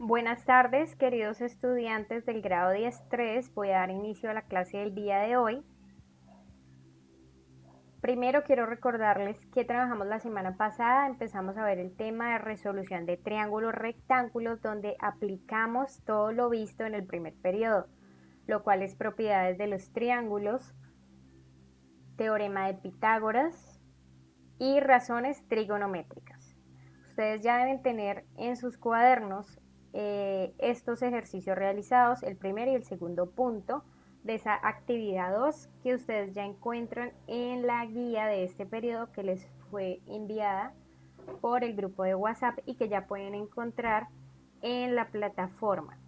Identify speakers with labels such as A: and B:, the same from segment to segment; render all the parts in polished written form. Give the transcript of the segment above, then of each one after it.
A: Buenas tardes, queridos estudiantes del grado 10.3. Voy a dar inicio a la clase del día de hoy. Primero quiero recordarles que trabajamos la semana pasada. Empezamos a ver el tema de resolución de triángulos rectángulos, donde aplicamos todo lo visto en el primer periodo, lo cual es propiedades de los triángulos, teorema de Pitágoras y razones trigonométricas. Ustedes ya deben tener en sus cuadernos estos ejercicios realizados, el primer y el segundo punto de esa actividad 2 que ustedes ya encuentran en la guía de este periodo que les fue enviada por el grupo de WhatsApp y que ya pueden encontrar en la plataforma.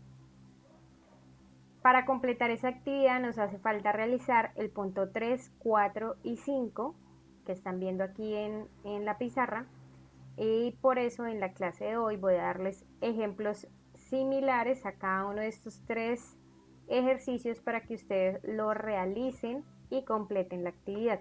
A: Para completar esa actividad nos hace falta realizar el punto 3, 4 y 5 que están viendo aquí en la pizarra, y por eso en la clase de hoy voy a darles ejemplos similares a cada uno de estos tres ejercicios para que ustedes lo realicen y completen la actividad.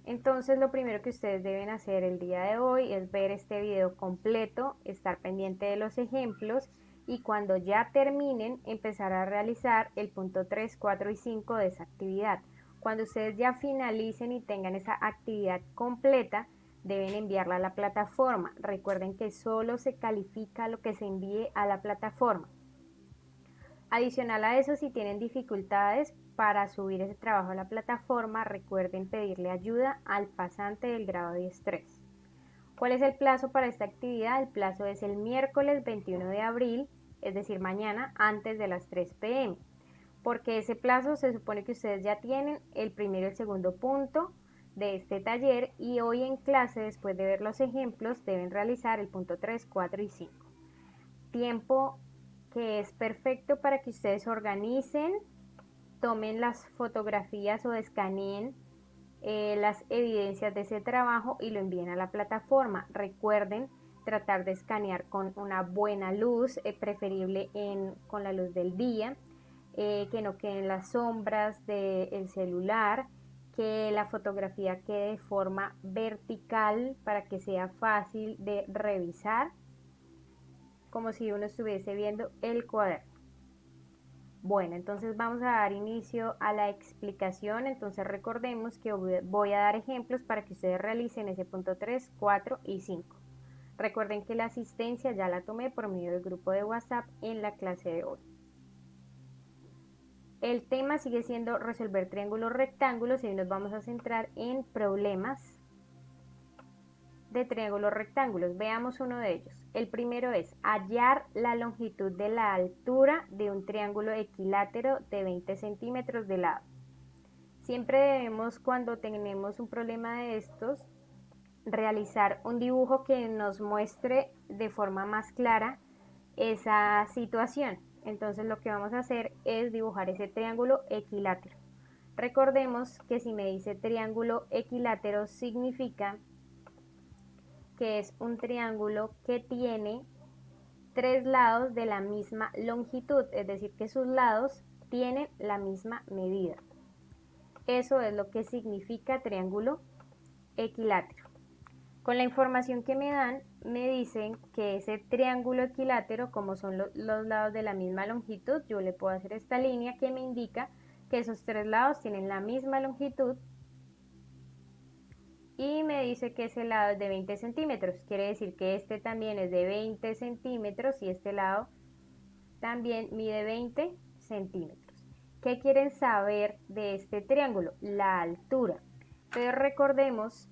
A: Entonces lo primero que ustedes deben hacer el día de hoy es ver este video completo, estar pendiente de los ejemplos y cuando ya terminen empezar a realizar el punto 3, 4 y 5 de esa actividad. Cuando ustedes ya finalicen y tengan esa actividad completa, deben enviarla a la plataforma. Recuerden que solo se califica lo que se envíe a la plataforma. Adicional a eso, si tienen dificultades para subir ese trabajo a la plataforma, recuerden pedirle ayuda al pasante del grado 10.3. ¿Cuál es el plazo para esta actividad? El plazo es el miércoles 21 de abril, es decir, mañana, antes de las 3 p.m. Porque ese plazo se supone que ustedes ya tienen el primero y el segundo punto de este taller y hoy en clase, después de ver los ejemplos, deben realizar el punto 3, 4 y 5. Tiempo que es perfecto para que ustedes organicen, tomen las fotografías o escaneen las evidencias de ese trabajo y lo envíen a la plataforma. Recuerden tratar de escanear con una buena luz, preferible con la luz del día, que no queden las sombras del celular, que la fotografía quede de forma vertical para que sea fácil de revisar, como si uno estuviese viendo el cuaderno. Bueno, entonces vamos a dar inicio a la explicación. Entonces recordemos que voy a dar ejemplos para que ustedes realicen ese punto 3, 4 y 5. Recuerden que la asistencia ya la tomé por medio del grupo de WhatsApp en la clase de hoy. El tema sigue siendo resolver triángulos rectángulos y hoy nos vamos a centrar en problemas de triángulos rectángulos. Veamos uno de ellos. El primero es hallar la longitud de la altura de un triángulo equilátero de 20 centímetros de lado. Siempre debemos, cuando tenemos un problema de estos, realizar un dibujo que nos muestre de forma más clara esa situación. Entonces lo que vamos a hacer es dibujar ese triángulo equilátero. Recordemos que si me dice triángulo equilátero significa que es un triángulo que tiene tres lados de la misma longitud, es decir, que sus lados tienen la misma medida. Eso es lo que significa triángulo equilátero. Con la información que me dan, me dicen que ese triángulo equilátero, como son los lados de la misma longitud, yo le puedo hacer esta línea que me indica que esos tres lados tienen la misma longitud y me dice que ese lado es de 20 centímetros. Quiere decir que este también es de 20 centímetros y este lado también mide 20 centímetros. ¿Qué quieren saber de este triángulo? La altura. Pero recordemos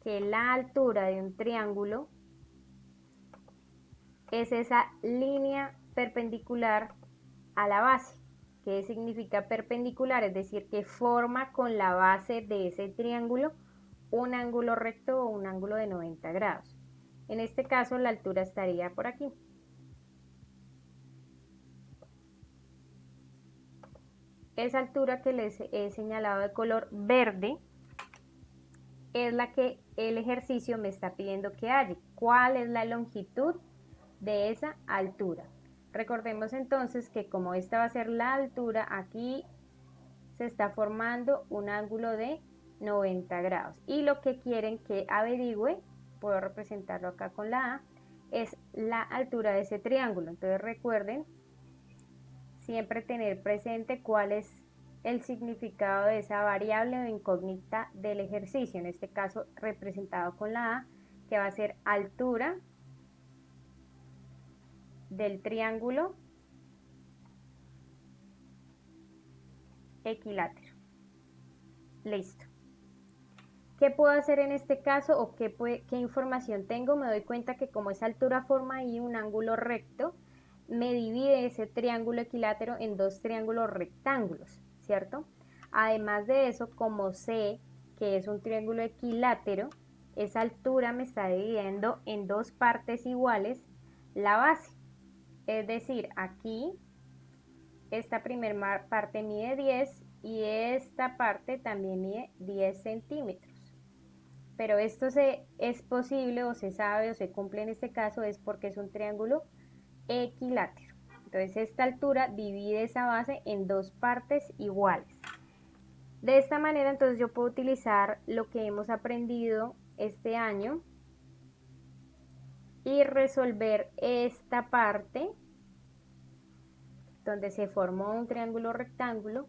A: que la altura de un triángulo es esa línea perpendicular a la base. ¿Qué significa perpendicular? Es decir, que forma con la base de ese triángulo un ángulo recto o un ángulo de 90 grados. En este caso la altura estaría por aquí. Esa altura que les he señalado de color verde es la que el ejercicio me está pidiendo que halle. ¿Cuál es la longitud de esa altura? Recordemos entonces que como esta va a ser la altura, aquí se está formando un ángulo de 90 grados. Y lo que quieren que averigüe, puedo representarlo acá con la A, es la altura de ese triángulo. Entonces recuerden siempre tener presente cuál es el significado de esa variable o incógnita del ejercicio, en este caso representado con la A, que va a ser altura del triángulo equilátero. Listo. ¿Qué puedo hacer en este caso o qué información tengo? Me doy cuenta que como esa altura forma ahí un ángulo recto, me divide ese triángulo equilátero en dos triángulos rectángulos, ¿cierto? Además de eso, como sé que es un triángulo equilátero, esa altura me está dividiendo en dos partes iguales la base. Es decir, aquí esta primera parte mide 10 y esta parte también mide 10 centímetros. Pero esto es posible o se sabe o se cumple en este caso es porque es un triángulo equilátero. Entonces esta altura divide esa base en dos partes iguales. De esta manera entonces yo puedo utilizar lo que hemos aprendido este año y resolver esta parte donde se formó un triángulo rectángulo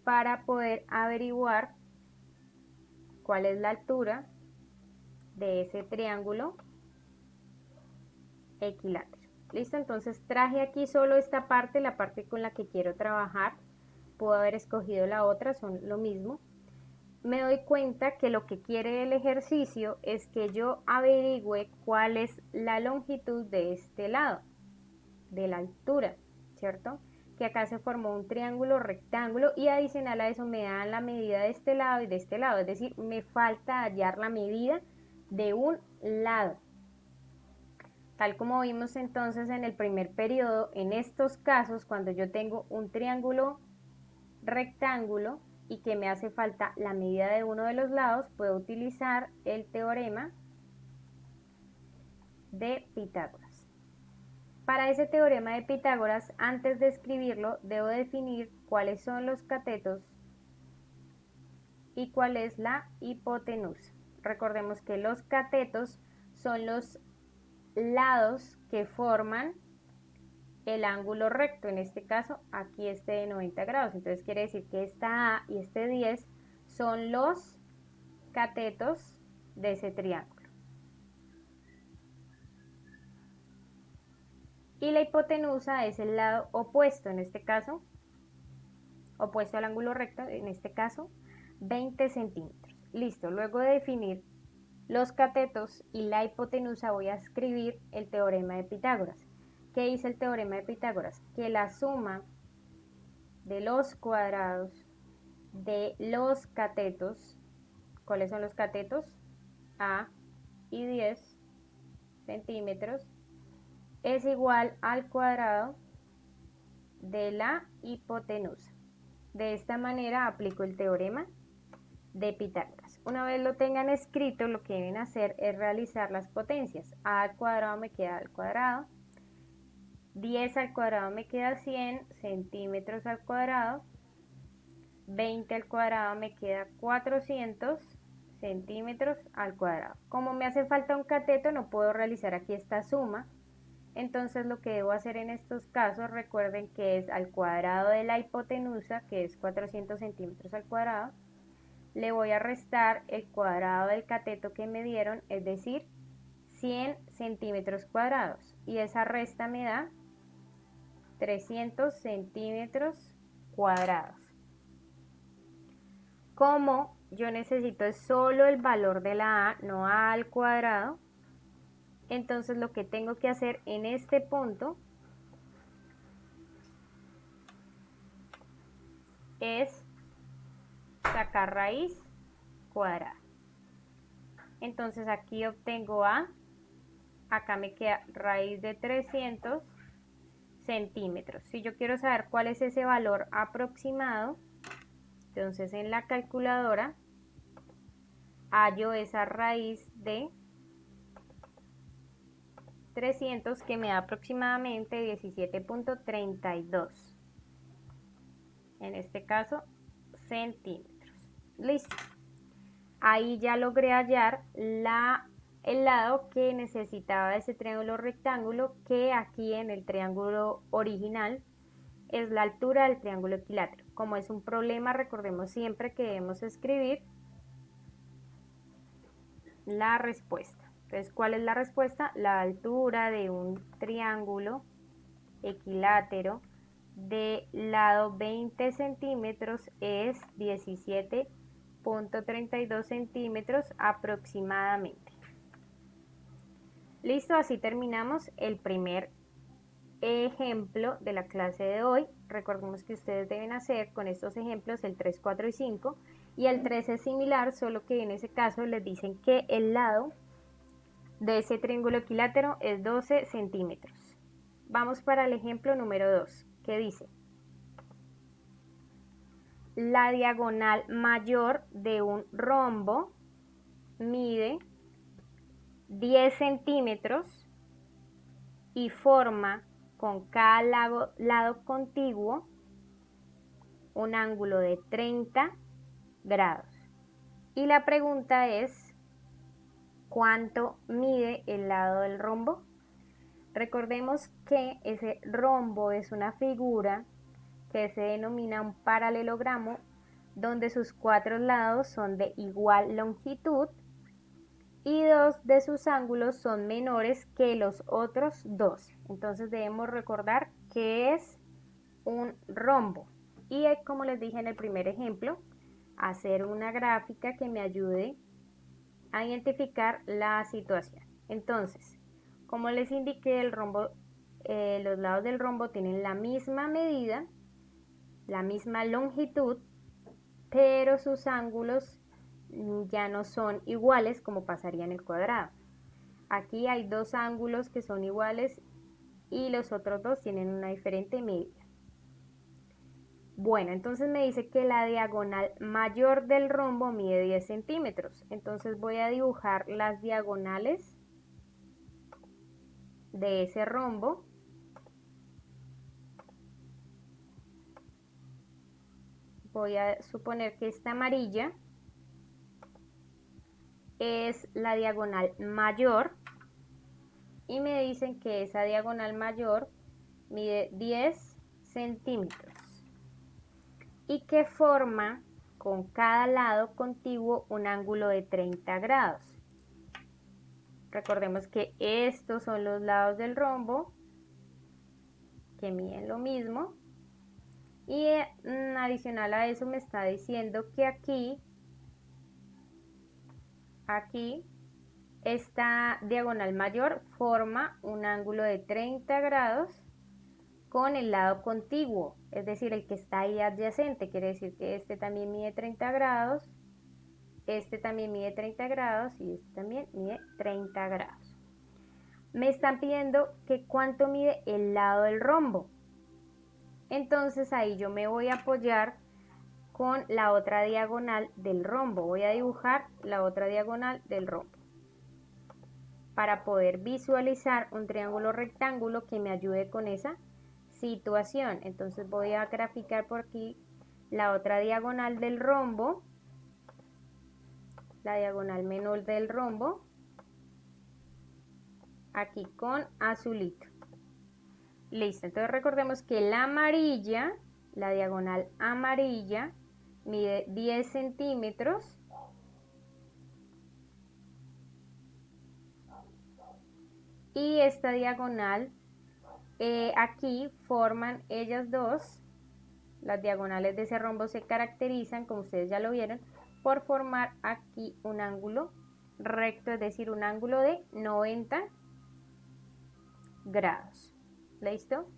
A: para poder averiguar cuál es la altura de ese triángulo equilátero. Listo, entonces traje aquí solo esta parte, la parte con la que quiero trabajar. Puedo haber escogido la otra, son lo mismo. Me doy cuenta que lo que quiere el ejercicio es que yo averigüe cuál es la longitud de este lado, de la altura, ¿cierto? Que acá se formó un triángulo rectángulo y adicional a eso me dan la medida de este lado y de este lado, es decir, me falta hallar la medida de un lado. Tal como vimos entonces en el primer periodo, en estos casos, cuando yo tengo un triángulo rectángulo y que me hace falta la medida de uno de los lados, puedo utilizar el teorema de Pitágoras. Para ese teorema de Pitágoras, antes de escribirlo, debo definir cuáles son los catetos y cuál es la hipotenusa. Recordemos que los catetos son los lados que forman el ángulo recto, en este caso aquí este de 90 grados, entonces quiere decir que esta A y este 10 son los catetos de ese triángulo. Y la hipotenusa es el lado opuesto, en este caso, opuesto al ángulo recto, en este caso 20 centímetros. Listo, luego de definir los catetos y la hipotenusa voy a escribir el teorema de Pitágoras. ¿Qué dice el teorema de Pitágoras? Que la suma de los cuadrados de los catetos, ¿cuáles son los catetos? A y 10 centímetros, es igual al cuadrado de la hipotenusa. De esta manera aplico el teorema de Pitágoras. Una vez lo tengan escrito, lo que deben hacer es realizar las potencias. A al cuadrado me queda al cuadrado, 10 al cuadrado me queda 100 centímetros al cuadrado, 20 al cuadrado me queda 400 centímetros al cuadrado. Como me hace falta un cateto, no puedo realizar aquí esta suma. Entonces lo que debo hacer en estos casos, recuerden que es al cuadrado de la hipotenusa, que es 400 centímetros al cuadrado, le voy a restar el cuadrado del cateto que me dieron, es decir, 100 centímetros cuadrados. Y esa resta me da 300 centímetros cuadrados. Como yo necesito solo el valor de la A, no A al cuadrado, entonces lo que tengo que hacer en este punto es sacar raíz cuadrada. Entonces aquí obtengo A, acá me queda raíz de 300 centímetros. Si yo quiero saber cuál es ese valor aproximado, entonces en la calculadora hallo esa raíz de 300 que me da aproximadamente 17.32. En este caso, centímetros. Listo. Ahí ya logré hallar la el lado que necesitaba ese triángulo rectángulo, que aquí en el triángulo original es la altura del triángulo equilátero. Como es un problema, recordemos siempre que debemos escribir la respuesta. Entonces, ¿cuál es la respuesta? La altura de un triángulo equilátero de lado 20 centímetros es 17.32 centímetros aproximadamente. Listo, así terminamos el primer ejemplo de la clase de hoy. Recordemos que ustedes deben hacer con estos ejemplos el 3, 4 y 5, y el 3 es similar, solo que en ese caso les dicen que el lado de ese triángulo equilátero es 12 centímetros. Vamos para el ejemplo número 2, que dice: la diagonal mayor de un rombo mide 10 centímetros y forma con cada lado contiguo un ángulo de 30 grados. Y la pregunta es, ¿cuánto mide el lado del rombo? Recordemos que ese rombo es una figura que se denomina un paralelogramo, donde sus 4 lados son de igual longitud y 2 de sus ángulos son menores que los otros 2. Entonces debemos recordar que es un rombo. Y como les dije en el primer ejemplo, hacer una gráfica que me ayude a identificar la situación. Entonces, como les indiqué, el rombo, los lados del rombo tienen la misma medida, la misma longitud, pero sus ángulos ya no son iguales como pasaría en el cuadrado. Aquí hay 2 ángulos que son iguales y los otros 2 tienen una diferente medida. Bueno, entonces me dice que la diagonal mayor del rombo mide 10 centímetros. Entonces voy a dibujar las diagonales de ese rombo. Voy a suponer que esta amarilla es la diagonal mayor y me dicen que esa diagonal mayor mide 10 centímetros y que forma con cada lado contiguo un ángulo de 30 grados. Recordemos que estos son los lados del rombo que miden lo mismo, y adicional a eso me está diciendo que aquí esta diagonal mayor forma un ángulo de 30 grados con el lado contiguo, es decir, el que está ahí adyacente. Quiere decir que este también mide 30 grados, este también mide 30 grados y este también mide 30 grados. Me están pidiendo que cuánto mide el lado del rombo. Entonces ahí yo me voy a apoyar con la otra diagonal del rombo. Voy a dibujar la otra diagonal del rombo para poder visualizar un triángulo rectángulo que me ayude con esa situación. Entonces voy a graficar por aquí la otra diagonal del rombo, la diagonal menor del rombo, aquí con azulito. Listo, entonces recordemos que la amarilla, la diagonal amarilla, mide 10 centímetros y esta diagonal aquí forman ellas dos. Las diagonales de ese rombo se caracterizan, como ustedes ya lo vieron, por formar aquí un ángulo recto, es decir, un ángulo de 90 grados. ¿Listo?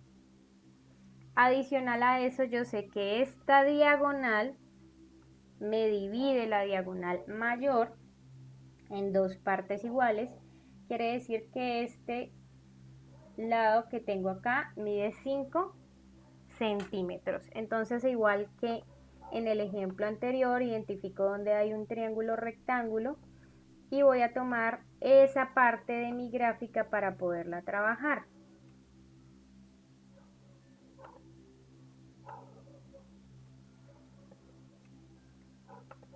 A: Adicional a eso, yo sé que esta diagonal me divide la diagonal mayor en 2 partes iguales. Quiere decir que este lado que tengo acá mide 5 centímetros. Entonces, igual que en el ejemplo anterior, identifico donde hay un triángulo rectángulo y voy a tomar esa parte de mi gráfica para poderla trabajar.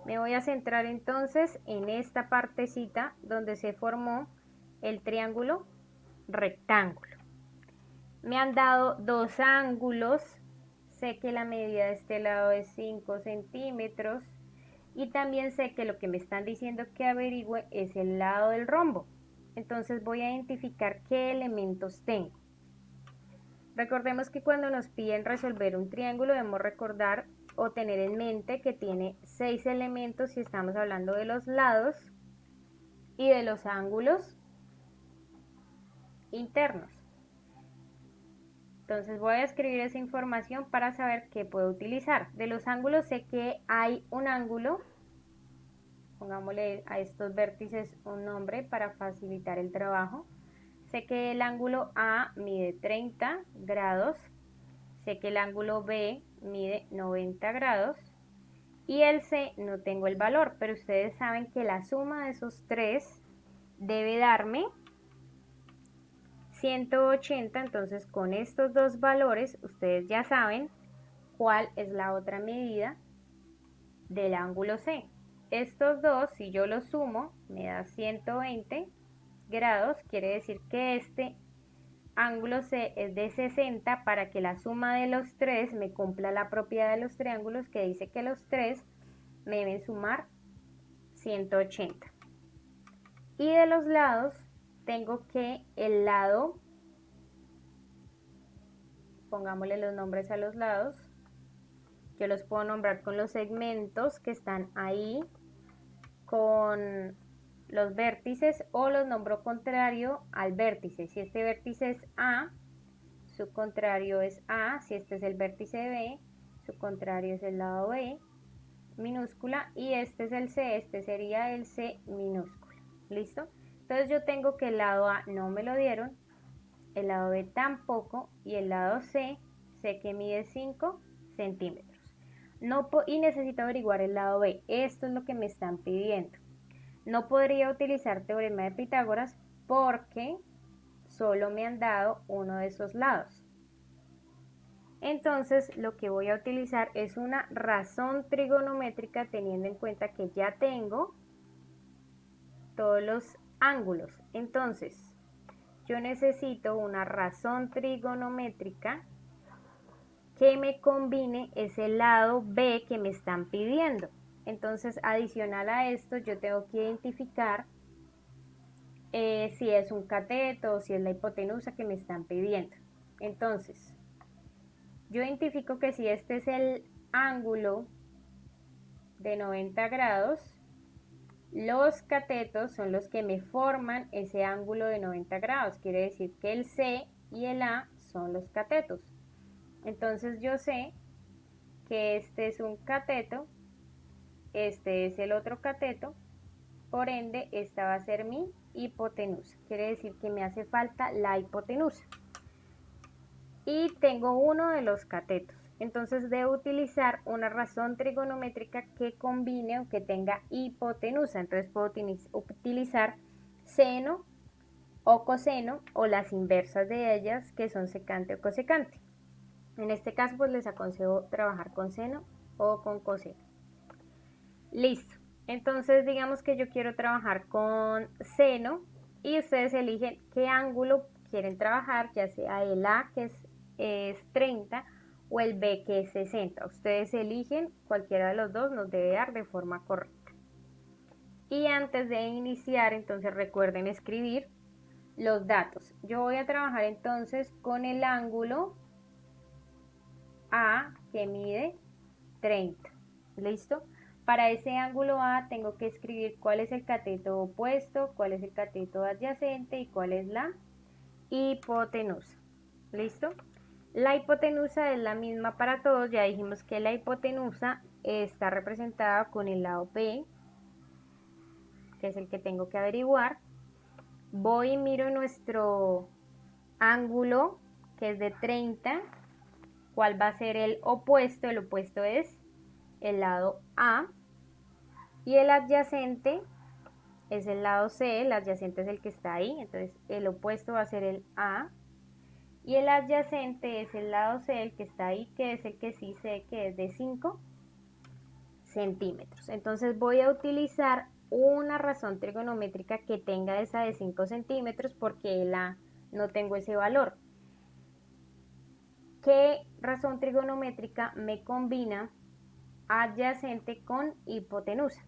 A: Me voy a centrar entonces en esta partecita donde se formó el triángulo rectángulo. Me han dado dos ángulos, sé que la medida de este lado es 5 centímetros y también sé que lo que me están diciendo que averigüe es el lado del rombo. Entonces voy a identificar qué elementos tengo. Recordemos que cuando nos piden resolver un triángulo debemos recordar o tener en mente que tiene 6 elementos si estamos hablando de los lados y de los ángulos internos. Entonces voy a escribir esa información para saber qué puedo utilizar. De los ángulos sé que hay un ángulo, pongámosle a estos vértices un nombre para facilitar el trabajo. Sé que el ángulo A mide 30 grados, sé que el ángulo B mide 90 grados y el C no tengo el valor, pero ustedes saben que la suma de esos tres debe darme 180, entonces con estos dos valores ustedes ya saben cuál es la otra medida del ángulo C. Estos dos, si yo los sumo, me da 120 grados, quiere decir que este ángulo C es de 60 para que la suma de los tres me cumpla la propiedad de los triángulos que dice que los tres me deben sumar 180. Y de los lados tengo que el lado, pongámosle los nombres a los lados, yo los puedo nombrar con los segmentos que están ahí, con los vértices o los nombro contrario al vértice. Si este vértice es A, su contrario es A. Si este es el vértice B, su contrario es el lado B, minúscula, y este es el C, este sería el C minúscula. ¿Listo? Entonces yo tengo que el lado A no me lo dieron, el lado B tampoco, y el lado C sé que mide 5 centímetros. Y necesito averiguar el lado B. Esto es lo que me están pidiendo. No podría utilizar teorema de Pitágoras porque solo me han dado uno de esos lados. Entonces lo que voy a utilizar es una razón trigonométrica teniendo en cuenta que ya tengo todos los ángulos. Entonces yo necesito una razón trigonométrica que me combine ese lado B que me están pidiendo. Entonces, adicional a esto, yo tengo que identificar si es un cateto o si es la hipotenusa que me están pidiendo. Entonces, yo identifico que si este es el ángulo de 90 grados, los catetos son los que me forman ese ángulo de 90 grados. Quiere decir que el C y el A son los catetos. Entonces yo sé que este es un cateto, este es el otro cateto, por ende esta va a ser mi hipotenusa. Quiere decir que me hace falta la hipotenusa. Y tengo uno de los catetos. Entonces debo utilizar una razón trigonométrica que combine o que tenga hipotenusa. Entonces puedo utilizar seno o coseno o las inversas de ellas que son secante o cosecante. En este caso pues les aconsejo trabajar con seno o con coseno. Listo. Entonces digamos que yo quiero trabajar con seno y ustedes eligen qué ángulo quieren trabajar, ya sea el A que es 30 o el B que es 60. Ustedes eligen cualquiera de los dos, nos debe dar de forma correcta. Y antes de iniciar, entonces recuerden escribir los datos. Yo voy a trabajar entonces con el ángulo A que mide 30. ¿Listo? Para ese ángulo A tengo que escribir cuál es el cateto opuesto, cuál es el cateto adyacente y cuál es la hipotenusa. ¿Listo? La hipotenusa es la misma para todos. Ya dijimos que la hipotenusa está representada con el lado B, que es el que tengo que averiguar. Voy y miro nuestro ángulo, que es de 30. ¿Cuál va a ser el opuesto? El opuesto es el lado A. Y el adyacente es el lado C, el adyacente es el que está ahí, entonces el opuesto va a ser el A. Y el adyacente es el lado C, el que está ahí, que es el que sí sé que es de 5 centímetros. Entonces voy a utilizar una razón trigonométrica que tenga esa de 5 centímetros porque la no tengo ese valor. ¿Qué razón trigonométrica me combina adyacente con hipotenusa?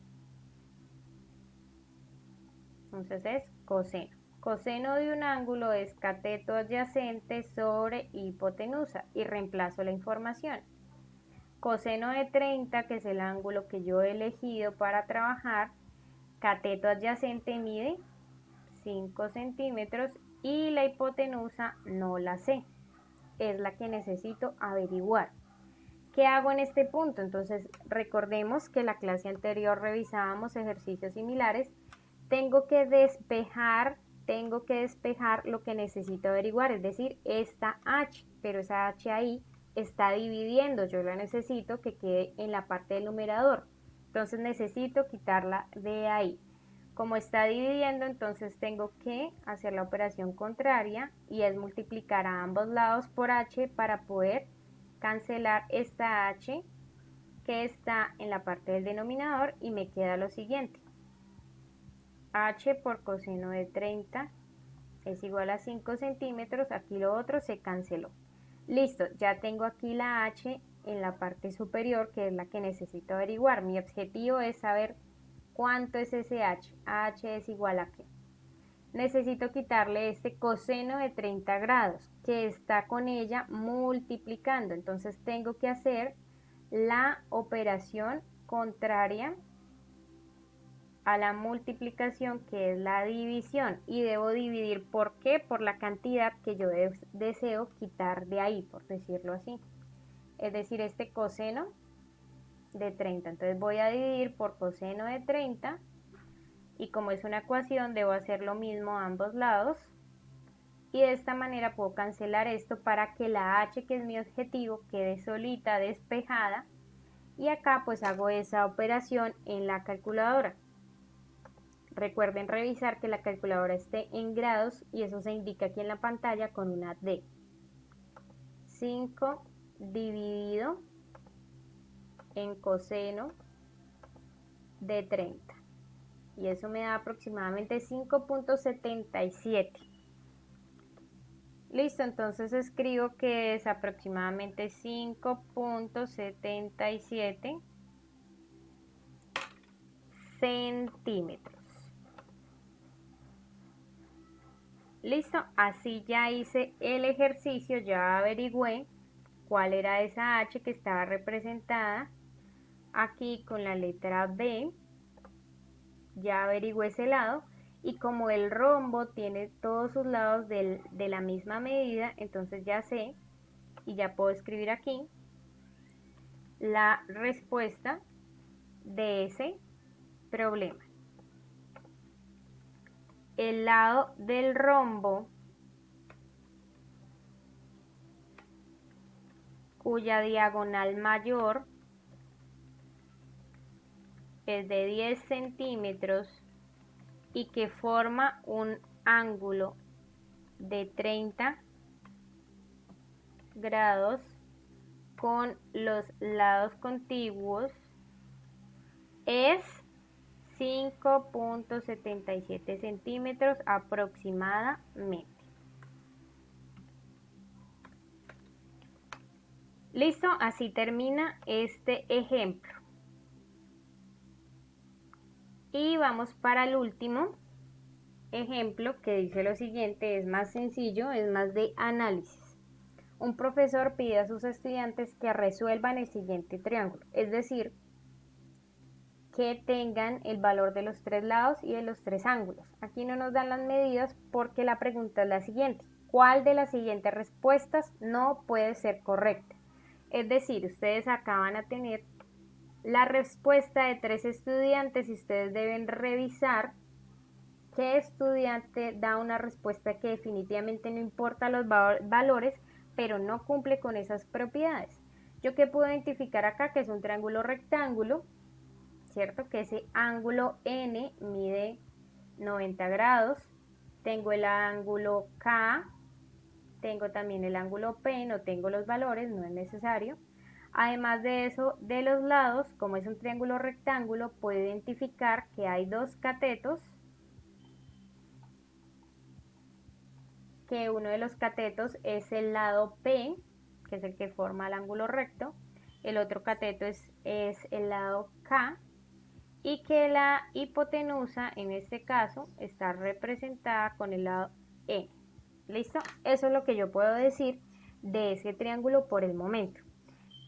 A: Entonces es coseno. Coseno de un ángulo es cateto adyacente sobre hipotenusa y reemplazo la información. Coseno de 30, que es el ángulo que yo he elegido para trabajar, cateto adyacente mide 5 centímetros y la hipotenusa no la sé, es la que necesito averiguar. ¿Qué hago en este punto? Entonces recordemos que la clase anterior revisábamos ejercicios similares. Tengo que despejar lo que necesito averiguar, es decir, esta h, pero esa h ahí está dividiendo, yo la necesito que quede en la parte del numerador, entonces necesito quitarla de ahí. Como está dividiendo, entonces tengo que hacer la operación contraria y es multiplicar a ambos lados por h para poder cancelar esta h que está en la parte del denominador y me queda lo siguiente. H por coseno de 30 es igual a 5 centímetros, aquí lo otro se canceló. Listo, ya tengo aquí la H en la parte superior, que es la que necesito averiguar. Mi objetivo es saber cuánto es ese H. H es igual a qué. Necesito quitarle este coseno de 30 grados, que está con ella multiplicando. Entonces tengo que hacer la operación contraria a la multiplicación, que es la división, y debo dividir, ¿por qué? Por la cantidad que yo deseo quitar de ahí, por decirlo así, es decir, este coseno de 30. Entonces voy a dividir por coseno de 30 y como es una ecuación debo hacer lo mismo a ambos lados y de esta manera puedo cancelar esto para que la h, que es mi objetivo, quede solita, despejada, y acá pues hago esa operación en la calculadora. Recuerden revisar que la calculadora esté en grados y eso se indica aquí en la pantalla con una D. 5 dividido en coseno de 30. Y eso me da aproximadamente 5.77. Listo, entonces escribo que es aproximadamente 5.77 centímetros. Listo, así ya hice el ejercicio, ya averigüé cuál era esa H que estaba representada aquí con la letra B, ya averigüé ese lado, y como el rombo tiene todos sus lados de la misma medida, entonces ya sé, y ya puedo escribir aquí, la respuesta de ese problema. El lado del rombo cuya diagonal mayor es de 10 centímetros y que forma un ángulo de 30 grados con los lados contiguos es 5.77 centímetros aproximadamente. Listo, así termina este ejemplo. Y vamos para el último ejemplo que dice lo siguiente, es más sencillo, es más de análisis. Un profesor pide a sus estudiantes que resuelvan el siguiente triángulo, es decir, que tengan el valor de los tres lados y de los tres ángulos. Aquí no nos dan las medidas porque la pregunta es la siguiente: ¿cuál de las siguientes respuestas no puede ser correcta? Es decir, ustedes acá van a tener la respuesta de 3 estudiantes y ustedes deben revisar qué estudiante da una respuesta que definitivamente no importa los valores, pero no cumple con esas propiedades. Yo que puedo identificar acá que es un triángulo rectángulo, ¿cierto? Que ese ángulo N mide 90 grados. Tengo el ángulo K, tengo también el ángulo P, no tengo los valores, no es necesario. Además de eso, de los lados, como es un triángulo rectángulo, puedo identificar que hay dos catetos, que uno de los catetos es el lado P, que es el que forma el ángulo recto, el otro cateto es el lado K, y que la hipotenusa en este caso está representada con el lado E. ¿Listo? Eso es lo que yo puedo decir de ese triángulo por el momento.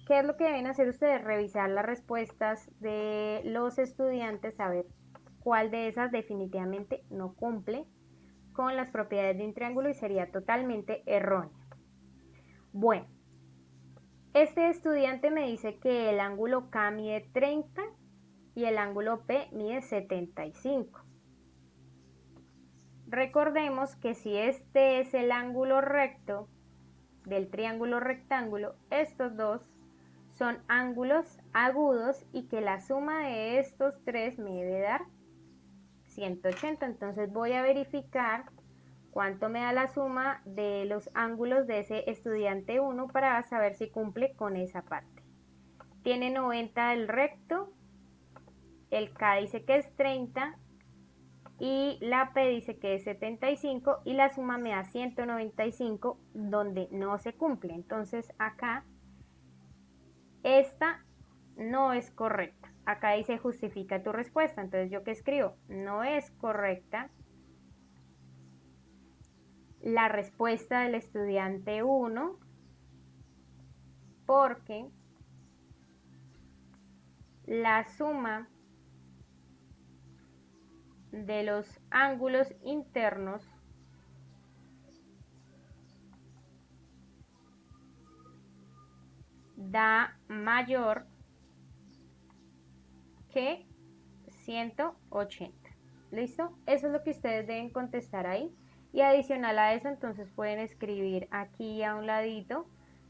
A: ¿Qué es lo que deben hacer ustedes? Revisar las respuestas de los estudiantes, a ver cuál de esas definitivamente no cumple con las propiedades de un triángulo y sería totalmente errónea. Bueno, este estudiante me dice que el ángulo K mide 30 y el ángulo P mide 75. Recordemos que si este es el ángulo recto del triángulo rectángulo, estos dos son ángulos agudos y que la suma de estos tres me debe dar 180. Entonces voy a verificar cuánto me da la suma de los ángulos de ese estudiante 1 para saber si cumple con esa parte. Tiene 90 el recto, el K dice que es 30 y la P dice que es 75 y la suma me da 195 donde no se cumple. Entonces acá esta no es correcta. Acá dice justifica tu respuesta. Entonces yo qué escribo, no es correcta la respuesta del estudiante 1 porque la suma de los ángulos internos da mayor que 180. ¿Listo? Eso es lo que ustedes deben contestar ahí. Y adicional a eso, entonces pueden escribir aquí a un ladito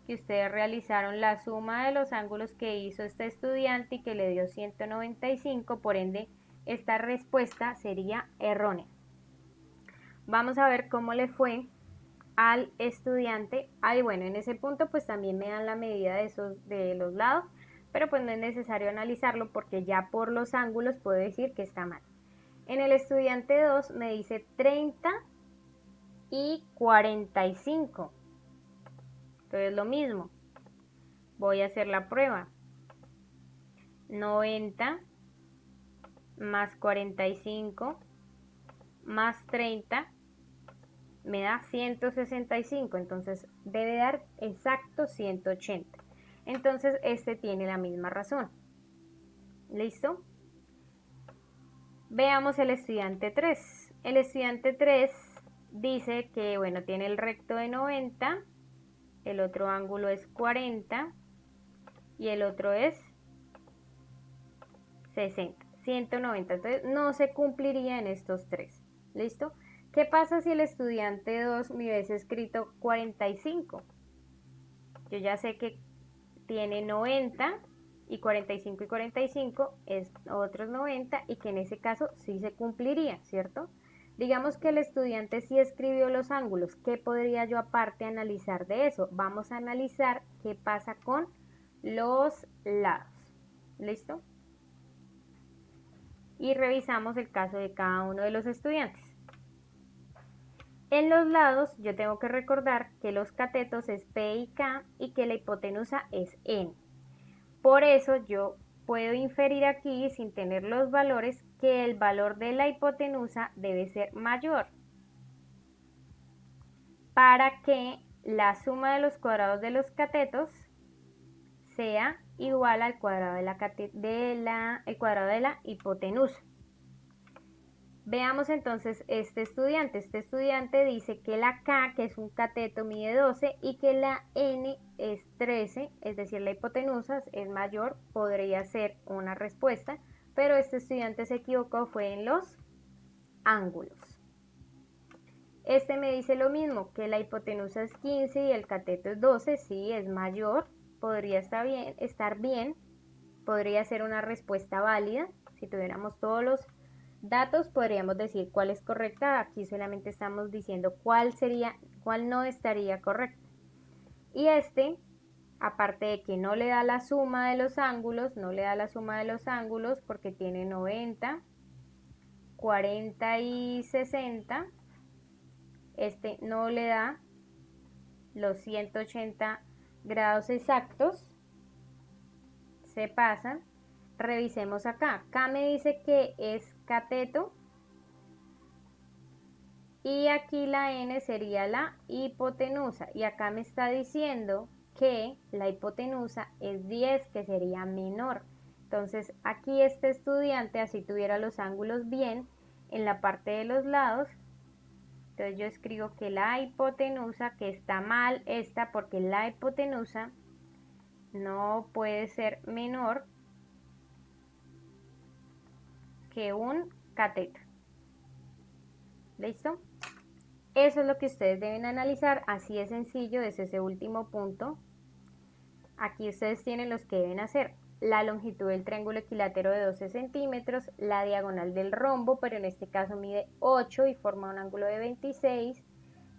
A: que ustedes realizaron la suma de los ángulos que hizo este estudiante y que le dio 195, por ende, esta respuesta sería errónea. Vamos a ver cómo le fue al estudiante. Bueno, en ese punto pues también me dan la medida de los lados, pero pues no es necesario analizarlo porque ya por los ángulos puedo decir que está mal. En el estudiante 2 me dice 30 y 45. Entonces lo mismo. Voy a hacer la prueba. 90 más 45 más 30 me da 165. Entonces debe dar exacto 180. Entonces este tiene la misma razón. ¿Listo? Veamos el estudiante 3. El estudiante 3 dice que, bueno, tiene el recto de 90, el otro ángulo es 40 y el otro es 60, 190. Entonces no se cumpliría en estos tres. ¿Listo? ¿Qué pasa si el estudiante 2 me hubiese escrito 45? Yo ya sé que tiene 90 y 45 y 45 es otros 90 y que en ese caso sí se cumpliría, ¿cierto? Digamos que el estudiante sí escribió los ángulos. ¿Qué podría yo aparte analizar de eso? Vamos a analizar qué pasa con los lados. ¿Listo? Y revisamos el caso de cada uno de los estudiantes. En los lados yo tengo que recordar que los catetos es P y K y que la hipotenusa es N. Por eso yo puedo inferir aquí, sin tener los valores, que el valor de la hipotenusa debe ser mayor para que la suma de los cuadrados de los catetos sea igual al cuadrado el cuadrado de la hipotenusa. Veamos entonces este estudiante. Este estudiante dice que la K, que es un cateto, mide 12 y que la N es 13, es decir, la hipotenusa es mayor, podría ser una respuesta, pero este estudiante se equivocó, fue en los ángulos. Este me dice lo mismo, que la hipotenusa es 15 y el cateto es 12, sí, es mayor, podría estar bien, podría ser una respuesta válida, si tuviéramos todos los datos podríamos decir cuál es correcta. Aquí solamente estamos diciendo cuál no estaría correcta. Y este aparte de que no le da la suma de los ángulos, porque tiene 90, 40 y 60, este no le da los 180 grados exactos, se pasan. Revisemos acá, me dice que es cateto y aquí la n sería la hipotenusa, y acá me está diciendo que la hipotenusa es 10, que sería menor. Entonces aquí este estudiante, así tuviera los ángulos bien en la parte de los lados, entonces yo escribo que la hipotenusa, que está mal esta, porque la hipotenusa no puede ser menor que un cateto. ¿Listo? Eso es lo que ustedes deben analizar, así de sencillo, es ese último punto. Aquí ustedes tienen los que deben hacer: la longitud del triángulo equilátero de 12 centímetros, la diagonal del rombo, pero en este caso mide 8 y forma un ángulo de 26,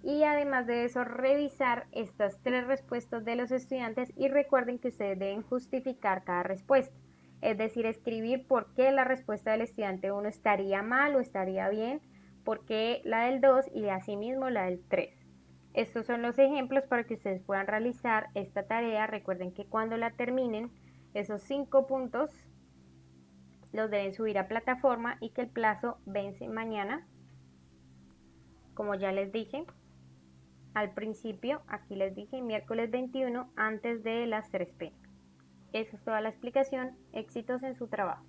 A: y además de eso revisar estas 3 respuestas de los estudiantes, y recuerden que ustedes deben justificar cada respuesta, es decir, escribir por qué la respuesta del estudiante 1 estaría mal o estaría bien, por qué la del 2 y asimismo la del 3. Estos son los ejemplos para que ustedes puedan realizar esta tarea. Recuerden que cuando la terminen, esos 5 puntos los deben subir a plataforma y que el plazo vence mañana. Como ya les dije al principio, aquí les dije miércoles 21 antes de las 3 p.m. Esa es toda la explicación. Éxitos en su trabajo.